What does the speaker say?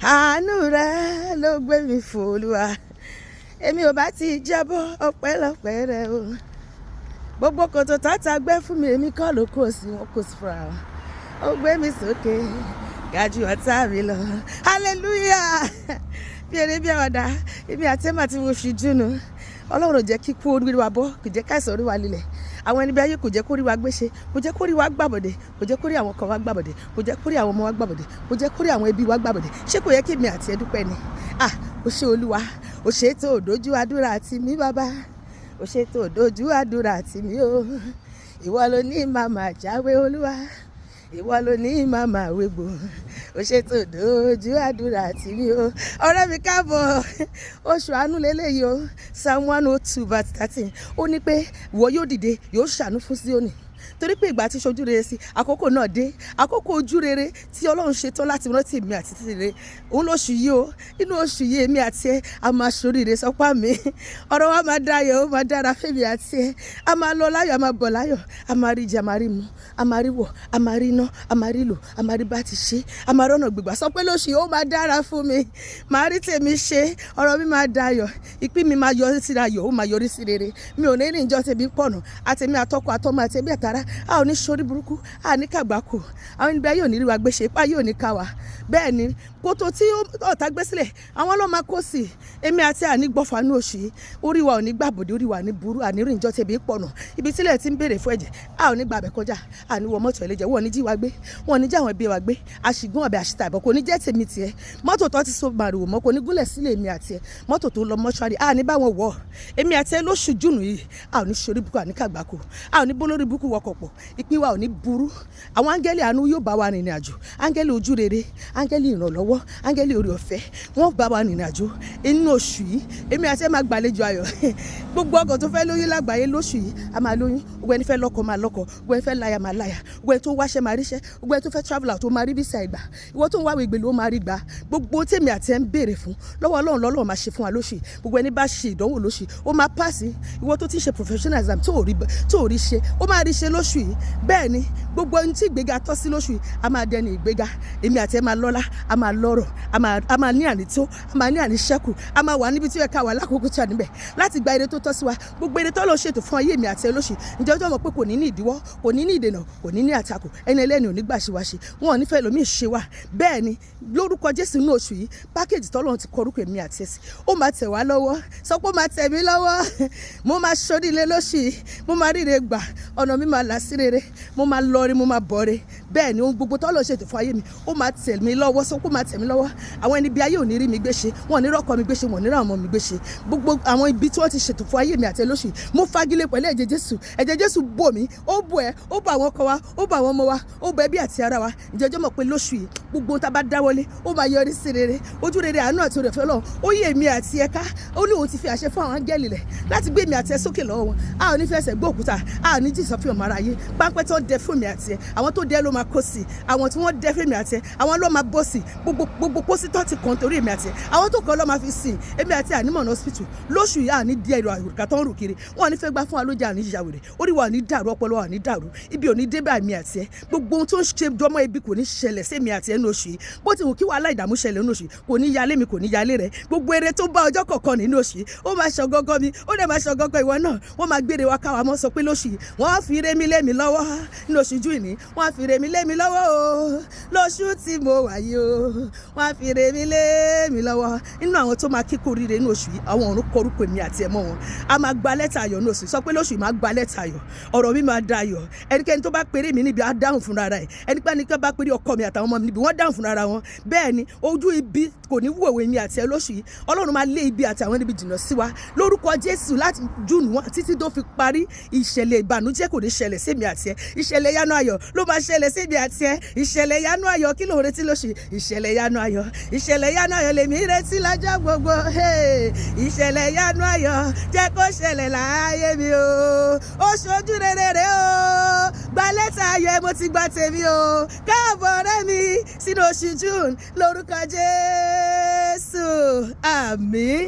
àánú rẹ ló gbé mi fò Olúwa, èmi ò bá ti jábọ́ ọpẹ́lọpẹ́ rẹ o. Gbogbo kòtò tata gbé fún mi, èmi kọ́ ló kó sí wọn kò sí fúnra wọn. Ó gbé mi sókè gàjú ọ̀tá mi lọ, hallelujah. Bí eré bí àwàdà èmi àti ẹ̀ma tí mo fi júnu. Ọlọ́run ò jẹ́ kí kú orí wa bọ́, kò jẹ́ káìsàn orí wa lílẹ̀. Àwọn ẹni bí ayé kò jẹ́ kó rí wa gbéṣe, kò jẹ́ kó rí wa gbàbọ̀dẹ̀, kò jẹ́ kó rí àwọn kan wa gbàbọ̀dẹ̀, kò jẹ́ kó rí àwọn ọmọ wa gbàbọ̀dẹ̀, kò jẹ́ kó rí àwọn ẹbí wa gbàbọ̀dẹ̀. Ṣé kò yẹ kí èmi àti ẹ dúpẹ́ ni? Ó ṣé Olúwa, ó ṣe tó dojú àdúrà àti mi bàbá, ó ṣe tó dojú àdúrà àti mi o. Ìwọ ló ní màmá jáwé Olúwa, ìwọ ló ní màmá wégbò, ó ṣe tó dojú àdúrà àti mi o. Ọ̀rẹ́ mi káàbọ̀, oṣù àánú lélẹ́yìí o. Psalm 102 verse 13 ó ní pé ìwọ yóò dìde yóò ṣàánú fún Síónì, torí pé ìgbà tí ṣojú rere sí àkókò náà dé, àkókò ojú rere tí Ọlọ́run ṣetán láti rántí èmi àti títí rere. Òun lóṣù yìí o, inú oṣù yìí èmi àti ẹ a máa ṣoríire sọpá mi. Ọ̀rọ̀ wa máa dáyọ̀, ó máa dára fèmí àti ẹ. A máa lọ láyọ̀, a máa bọ̀ láyọ̀, a máa rí jẹ, a máa rí mu, a máa rí wọ̀, a máa rí iná, a máa rí lò, a máa rí bá ti ṣe, a máa rọ́nà gbígbà. Sọ pé lóṣù yìí ó máa dára fún mi, màá rí tèmi ṣe, ọ̀rọ̀ mi máa dáyọ̀, ìpín mi máa yọrí sí ayọ̀, ó máa yọrí sí rere. Mi ò ní rìn jọ́ tèmi pọ̀nà, àtèmi àtọkọ àtọmọ àtẹbí àtàrà, a ò ní ṣorí burúkú, a ní kàgbákò. Àwọn ẹni bí ayé ò ní rí wa gbéṣe, ipá yóò ní ká wa. Bẹ́ẹ̀ ni kótó tí ọ̀tá gbé sílẹ̀ àwọn ló máa kó sí. Èmi àti àní gbọ́fà ní oṣù yìí, orí wa ò ní gbàbọ̀dé, orí wa ní burú, àní rìn jọ́ tèmi pọ̀nà. Ibi tílẹ̀ ti ń béèrè fún ẹ̀jẹ̀, a ò ní gbàbẹ̀ kọjá, àní wọ mọ́tò ẹlẹ́jẹ̀, wọ́n ní jí wa gbé, wọ́n ní jí àwọn ẹbí wa gbé, àṣìgún ọ̀bẹ àṣìta ìbọn kò ní jẹ́ tèmi tiẹ̀. Mọ́tò tó ti so màrìwò mọ́ kò ní gúnlẹ̀ sílé èmi àti ẹ. Mọ́tò tó lọ mọ́ṣúárì a ní bá wọn wọ̀. Èmi àti ẹ lóṣù Júùnù yìí, a ò ní ṣorí burúkú, àní kàgbákò, a ò ní bólórí burúkú wọkọ̀ pọ̀, ìpín wa ò ní burú. Àwọn áńgẹ́lì àánú yóò bá wa rìnrìn àjò, áńgẹ́lì ojú rere, áńgẹ́lì ìrànlọ́wọ́, áńgẹ́lì oore ọ̀fẹ́, wọ́n bá wa rìnrìn àjò inú oṣù yìí. Èmi àti ẹ máa gbàlejò ayọ̀. Gbogbo ọkọ̀ tó fẹ́ lóyún lágbàáyé lóṣù yìí a máa lóyún, gbogbo ẹni fẹ́ lọ́kọ máa lọ́kọ, gbogbo ẹni fẹ́ láya máa láya, gbogbo ẹni tó wáṣẹ́ máa ríṣẹ́, gbogbo ẹni tó fẹ́ travel out tó máa rí visa ìgbà, ìwọ tó ń wá ìgbèlú ó máa rí gbà. Gbogbo tèmi àti ẹ ń béèrè fún lọ́wọ́ Ọlọ́run lọ́lọ́run máa ṣe fún wa lóṣù yìí. Gbogbo ẹni bá ṣe ìdánwò lóṣù yìí ó máa pass. Ìwọ tó ti ń ṣe professional exam tó ò rí ṣe ó máa rí ṣe lóṣù yìí. Bẹ́ẹ̀ ni gbogbo ẹni tí ìgbéga tọ́ sí lóṣù yìí a máa dẹni ìgbéga. Èmi àti ẹ máa lọ́lá, a máa lọ́rọ̀, a máa ní ànító, a máa ní àníṣẹ́kù, a máa wà níbi tí ó yẹ ká wà lákòókò tí a níbẹ̀ láti gba ire tó tọ́ sí wa. Gbogbo ire tó lọ ṣètò fún ayé mi àti ẹ lóṣù yìí, ǹjẹ́ ọjọ́ mọ̀ pé kò ní ní ìdíwọ́, kò ní ní ìdènà, kò ní ní àtakò, ẹni ẹlẹ́ni ò ní gbà ṣe wá ṣe, wọn ò ní fẹ́ lómi ṣe wá. Bẹ́ẹ̀ ni lórúkọ Jésù ní oṣù yìí pákéjì tọ́lọ́run ti kọ orúkọ èmi àti ẹ sí, ó máa tẹ̀ wá lọ́wọ́. Sọ pé ó máa tẹ̀ mí lọ́wọ́, mo máa ṣoríire lóṣù yìí, mo máa ríre gbà, ọ̀nà mi máa là sí rere, mo máa lọre, mo máa bọ̀re. Bẹ́ẹ̀ ni ohun gbogbo tọ́lọ́run ṣètò fún ayé mi ó máa tẹ̀ mí lọ́wọ́. Sọ pé ó máa tẹ̀ mí lọ́wọ́. Àwọn ẹni bí ayé ò ní rí mi gbéṣe, wọn ò ní rọ́kọ mi gbéṣe, wọn ò ní rà ọmọ mi gbéṣe. Gbogbo àwọn ibi tí wọ́n ti ṣètò fún ayé mi àti ẹ lóṣù yìí mo fagilé pẹ̀lú ẹ̀jẹ̀ Jésù. Ẹ̀jẹ̀ Jésù bò mí, ó bò ẹ́, ó bò àwọn ọkọ wa, ó bò àwọn ọmọ wa, ó bò ẹbí àti ara wa. Ǹjẹ́ ọjọ́ mọ̀ pé lóṣù yìí gbogbo ohun tá a bá dáwọ́lé ó máa yọrí sí rere. Ojú rere àánú àti oore ọ̀fẹ́ Ọlọ́run ó yé èmi àti ẹ ká. Ó ní òun ti fi àṣẹ fún àwọn áńgẹ́lì rẹ̀ láti gbé èmi àti ẹ sókè lọ́wọ́ wọn. A ò ní fẹsẹ̀ gbé òkúta, a ò ní jí ìsọfún ọmọ aráyé. Páńpẹ́ tó dẹ fún mi àti ẹ, àwọn tó dẹ ló máa kó sí, àwọn tí wọ́n dẹ fún mi àti ẹ àwọn ló máa bọ́ sí. Gbogbo pósí tó ti kàn torí èmi àti ẹ, àwọn tó kàn ló máa fi sìn. Èmi àti ànímọ̀ ní hospital lóṣù yìí àní díẹ̀ ìrọ̀ àrùkà tó ń rù kiri, wọn ò ní fẹ́ gbá fún wa lójú àní ìyá wèrè, orí wa ò ní dàrú, ọpọlọ wa ò ní dàrú, ibi ò ní dé bá mi àti ẹ. Gbogbo ohun tó ń ṣe jọmọ ibi kò ní ṣẹlẹ̀ sí èmi àti ẹ ní oṣù yìí. Bó ti wù kí wàhálà ìdààmú ṣẹlẹ̀ ní oṣù yìí kò ní yálé mi, kò ní yálé rẹ. Gbogbo eré tó bá ọjọ́ kọ̀ọ̀kan nínú oṣù yìí ó máa ṣọgọ́gọ́ mi, ó dẹ̀ máa ṣọgọ́gọ́ ìwọ náà. Wọ́n máa gbére wa káwa mọ́. Sọ pé lóṣù yìí wọ́n á fi ire mi lé mi lọ́wọ́. Ní oṣù Júùnù wọ́n á fi ire mi lé mi lọ́wọ́ o. Lóṣù tí mo wà yìí o wọ́n á fi ire mi lé mi lọ́wọ́. Nínú àwọn tó máa kíkó rire ní oṣù yìí àwọn ọ̀run kọ orúkọ èmi àti ẹ mọ́ wọn. A máa gba lẹ́tà ayọ̀ ní oṣù. Sọ pé lóṣù yìí máa gba lẹ́tà ayọ̀, ọ̀rọ̀ mi máa dayọ̀. Ẹnikẹ́ni tó bá péré mi níbi á dáhùn fúnra rẹ̀. Ẹnikẹ́ni tó bá péré ọkọ mi àtàwọn ọmọ mi níbi wọ́n dáhùn fúnra wọn. Bẹ́ẹ̀ ni ojú ibi kò ní wòwe mi àti ẹ lóṣù yìí. Ọlọ́run máa lé ibi àti àwọn níbi jìnnà sí wa lórúkọ Jésù. Láti Júùnù wọn títí tó fi parí, ìṣẹ̀lẹ̀ ìbànújẹ́ kò ní ṣẹlẹ̀ sí mi àti ẹ. Ìṣẹ̀lẹ̀ ìyanu ayọ̀ ló máa ṣẹlẹ̀ sí mi àti ẹ. Ìṣẹ̀lẹ̀ ìyanu ayọ̀ kí ló ń retí lóṣù? Ìṣẹ̀lẹ̀ ìyanu ayọ̀, ìṣẹ̀lẹ̀ ìyanu ayọ̀ lèmi retí lọ́jọ́ gbogbo. Ìṣẹ̀lẹ̀ ìyanu ayọ̀ jẹ́ kó ṣẹlẹ̀ láyé mi o. Oṣù ojú rere o, gba lẹ́tà ayọ̀ mo ti gba tèmi o. Káàbọ̀ ọ̀rẹ́ mi sínú oṣù June lórúkọ Jésù, àmín.